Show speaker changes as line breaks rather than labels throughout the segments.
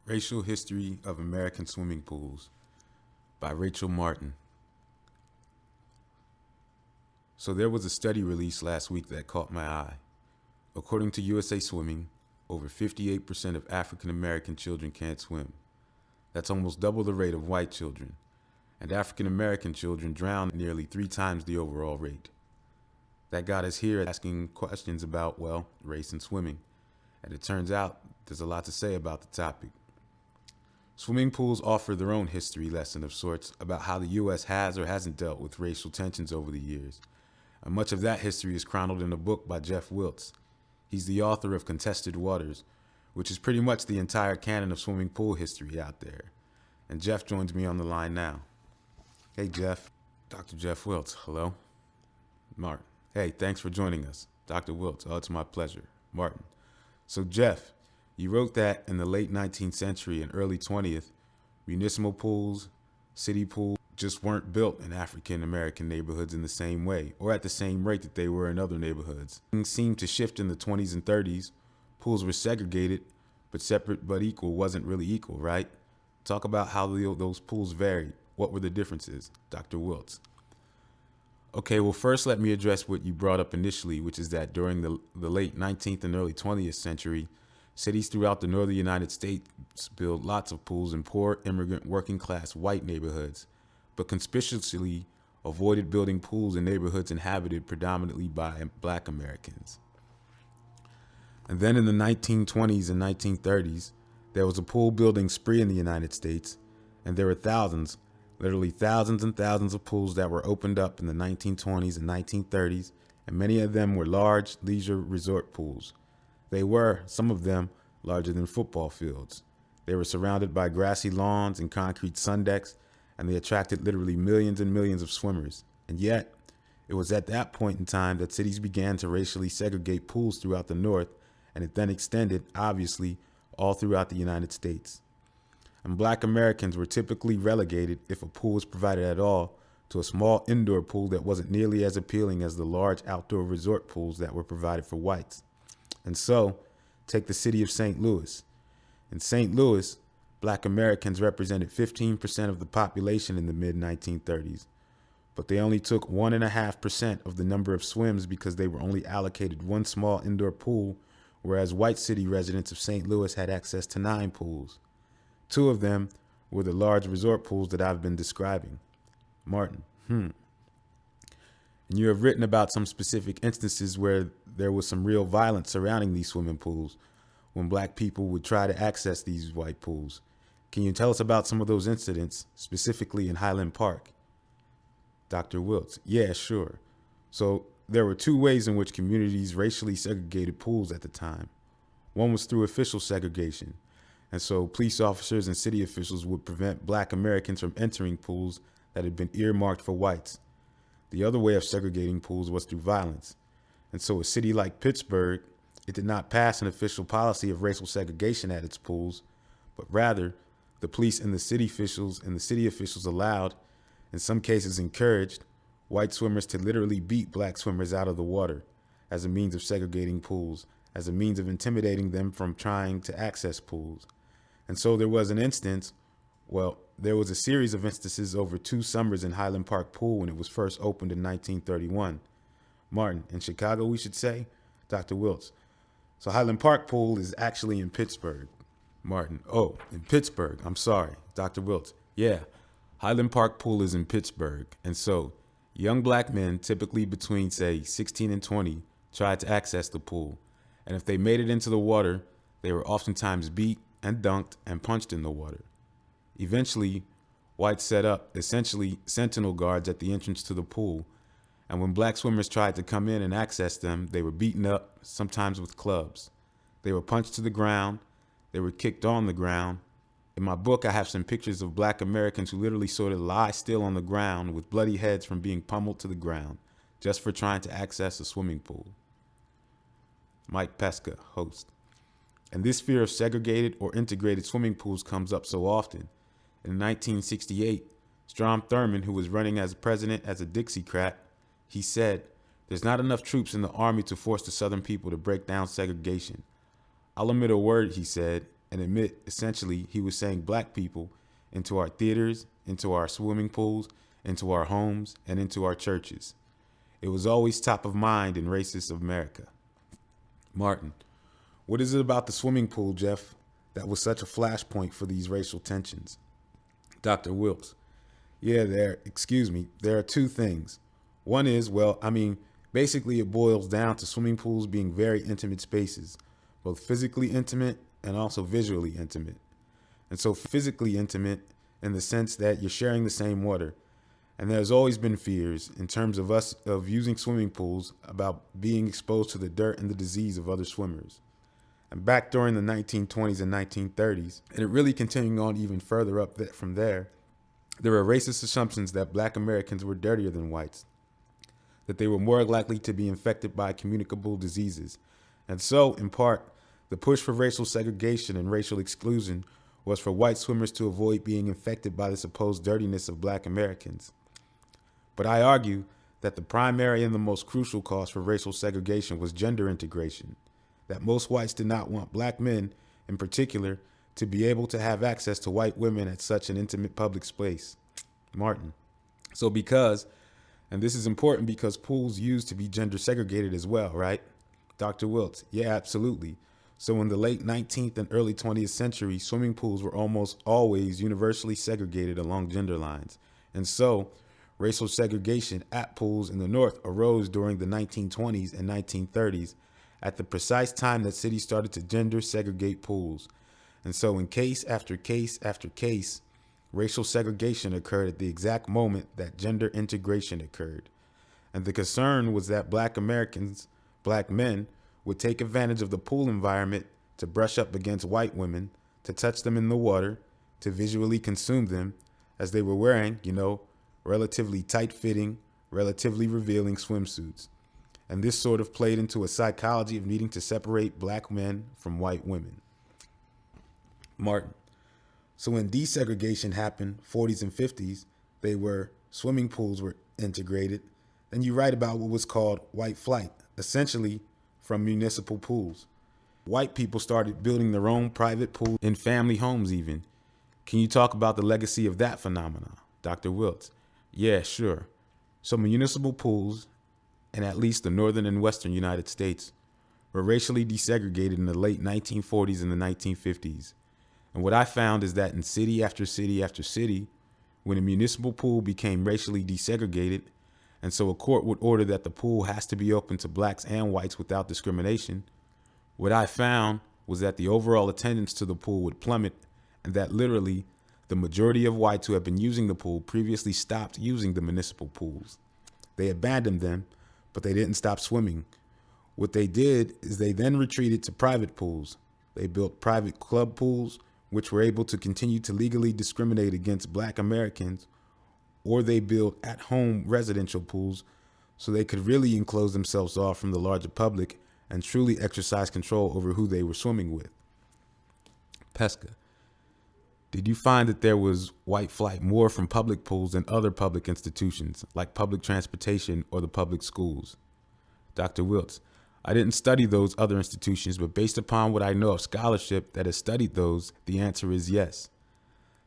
Racial History of American Swimming Pools by Rachel Martin. So there was a study released last week that caught my eye. According to USA Swimming, over 58% of African American children can't swim. That's almost double the rate of white children, and African American children drown nearly 3 times the overall rate. That got us here asking questions about, race and swimming, and it turns out there's a lot to say about the topic. Swimming pools offer their own history lesson of sorts about how the U.S. has or hasn't dealt with racial tensions over the years. And much of that history is chronicled in a book by Jeff Wiltz. He's the author of Contested Waters, which is pretty much the entire canon of swimming pool history out there. And Jeff joins me on the line now. Hey, Jeff. Dr. Jeff Wiltz. Hello. Martin. Hey, thanks for joining us. Dr. Wiltz. Oh, it's my pleasure. Martin. So, Jeff, you wrote that in the late 19th century and early 20th, municipal pools, city pools just weren't built in African American neighborhoods in the same way or at the same rate that they were in other neighborhoods. Things seemed to shift in the 20s and 30s. Pools were segregated, but separate but equal wasn't really equal, right? Talk about how those pools varied. What were the differences, Dr. Wiltz? Okay, well, first let me address what you brought up initially, which is that during the late 19th and early 20th century, cities throughout the northern United States built lots of pools in poor, immigrant, working-class white neighborhoods, but conspicuously avoided building pools in neighborhoods inhabited predominantly by Black Americans. And then in the 1920s and 1930s, there was a pool building spree in the United States, and there were thousands, literally thousands and thousands of pools that were opened up in the 1920s and 1930s, and many of them were large leisure resort pools. They were, some of them, larger than football fields. They were surrounded by grassy lawns and concrete sun decks, and they attracted literally millions and millions of swimmers. And yet, it was at that point in time that cities began to racially segregate pools throughout the North, and it then extended, obviously, all throughout the United States. And Black Americans were typically relegated, if a pool was provided at all, to a small indoor pool that wasn't nearly as appealing as the large outdoor resort pools that were provided for whites. And so, take the city of St. Louis. In St. Louis, Black Americans represented 15% of the population in the mid-1930s, but they only took 1.5% of the number of swims because they were only allocated one small indoor pool, whereas white city residents of St. Louis had access to 9 pools. 2 of them were the large resort pools that I've been describing. Martin, And you have written about some specific instances where there was some real violence surrounding these swimming pools when Black people would try to access these white pools. Can you tell us about some of those incidents, specifically in Highland Park? Dr. Wiltz, yeah, sure. So there were 2 ways in which communities racially segregated pools at the time. One was through official segregation. And so police officers and city officials would prevent Black Americans from entering pools that had been earmarked for whites. The other way of segregating pools was through violence. And so a city like Pittsburgh, it did not pass an official policy of racial segregation at its pools, but rather the police and the city officials allowed, in some cases encouraged, white swimmers to literally beat Black swimmers out of the water as a means of segregating pools, as a means of intimidating them from trying to access pools. And so there was there was a series of instances over 2 summers in Highland Park Pool when it was first opened in 1931. Martin, in Chicago, we should say? Dr. Wiltz. So Highland Park Pool is actually in Pittsburgh. Martin, oh, in Pittsburgh, I'm sorry. Dr. Wiltz, yeah, Highland Park Pool is in Pittsburgh. And so young Black men, typically between, say, 16 and 20, tried to access the pool. And if they made it into the water, they were oftentimes beat and dunked and punched in the water. Eventually, whites set up essentially sentinel guards at the entrance to the pool, and when Black swimmers tried to come in and access them, they were beaten up, sometimes with clubs. They were punched to the ground. They were kicked on the ground. In my book, I have some pictures of Black Americans who literally sort of lie still on the ground with bloody heads from being pummeled to the ground just for trying to access a swimming pool. Mike Pesca, host. And this fear of segregated or integrated swimming pools comes up so often. In 1968, Strom Thurmond, who was running as president as a Dixiecrat, he said, "There's not enough troops in the army to force the Southern people to break down segregation. I'll omit a word," he said, and admit essentially he was saying black people into our theaters, into our swimming pools, into our homes, and into our churches. It was always top of mind in racist America. Martin, what is it about the swimming pool, Jeff, that was such a flashpoint for these racial tensions? Dr. Wilkes, there are two things. One is, basically it boils down to swimming pools being very intimate spaces, both physically intimate and also visually intimate. And so physically intimate in the sense that you're sharing the same water. And there's always been fears in terms of us of using swimming pools about being exposed to the dirt and the disease of other swimmers. And back during the 1920s and 1930s, and it really continuing on even further up from there were racist assumptions that black Americans were dirtier than whites, that they were more likely to be infected by communicable diseases. And so, in part, the push for racial segregation and racial exclusion was for white swimmers to avoid being infected by the supposed dirtiness of black Americans. But I argue that the primary and the most crucial cause for racial segregation was gender integration, that most whites did not want black men, in particular, to be able to have access to white women at such an intimate public space. Martin. So because, and this is important because pools used to be gender segregated as well, right? Dr. Wilkes, yeah, absolutely. So in the late 19th and early 20th century, swimming pools were almost always universally segregated along gender lines. And so racial segregation at pools in the North arose during the 1920s and 1930s at the precise time that cities started to gender segregate pools. And so in case after case after case, racial segregation occurred at the exact moment that gender integration occurred. And the concern was that black Americans, black men, would take advantage of the pool environment to brush up against white women, to touch them in the water, to visually consume them as they were wearing, relatively tight-fitting, relatively revealing swimsuits. And this sort of played into a psychology of needing to separate black men from white women. Martin. So when desegregation happened, 40s and 50s, swimming pools were integrated. Then you write about what was called white flight, essentially from municipal pools. White people started building their own private pool in family homes even. Can you talk about the legacy of that phenomenon, Dr. Wilkes? Yeah, sure. So municipal pools, in at least the northern and western United States, were racially desegregated in the late 1940s and the 1950s. And what I found is that in city after city after city, when a municipal pool became racially desegregated, and so a court would order that the pool has to be open to blacks and whites without discrimination, what I found was that the overall attendance to the pool would plummet, and that literally the majority of whites who had been using the pool previously stopped using the municipal pools. They abandoned them, but they didn't stop swimming. What they did is they then retreated to private pools. They built private club pools, which were able to continue to legally discriminate against black Americans, or they built at-home residential pools so they could really enclose themselves off from the larger public and truly exercise control over who they were swimming with. Pesca. Did you find that there was white flight more from public pools than other public institutions, like public transportation or the public schools? Dr. Wilkes, I didn't study those other institutions, but based upon what I know of scholarship that has studied those, the answer is yes.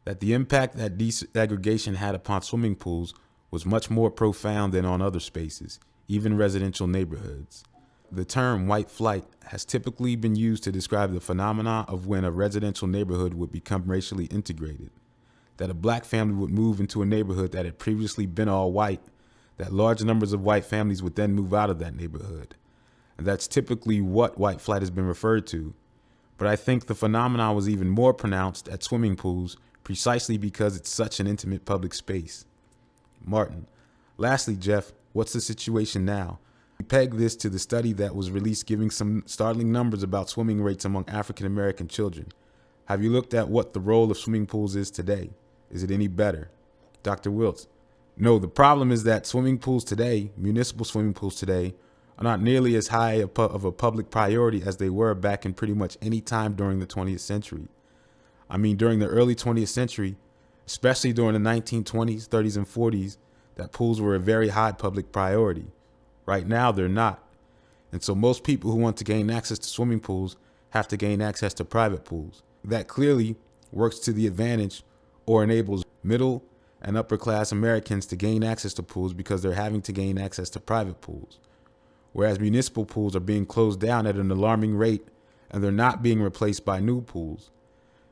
That the impact that desegregation had upon swimming pools was much more profound than on other spaces, even residential neighborhoods. The term white flight has typically been used to describe the phenomena of when a residential neighborhood would become racially integrated, that a black family would move into a neighborhood that had previously been all white, that large numbers of white families would then move out of that neighborhood. And that's typically what white flight has been referred to. But I think the phenomenon was even more pronounced at swimming pools precisely because it's such an intimate public space. Martin. Lastly, Jeff, what's the situation now? We peg this to the study that was released giving some startling numbers about swimming rates among African American children. Have you looked at what the role of swimming pools is today? Is it any better? Dr. Wilkes. No, the problem is that swimming pools today, municipal swimming pools today, are not nearly as high of a public priority as they were back in pretty much any time during the 20th century. I mean, during the early 20th century, especially during the 1920s, 30s, and 40s, that pools were a very high public priority. Right now, they're not. And so most people who want to gain access to swimming pools have to gain access to private pools. that clearly works to the advantage or enables middle and upper class Americans to gain access to pools because they're having to gain access to private pools. Whereas municipal pools are being closed down at an alarming rate and they're not being replaced by new pools.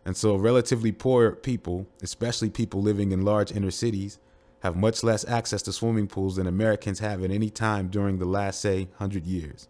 And so relatively poor people, especially people living in large inner cities, have much less access to swimming pools than Americans have at any time during the last, say, 100 years.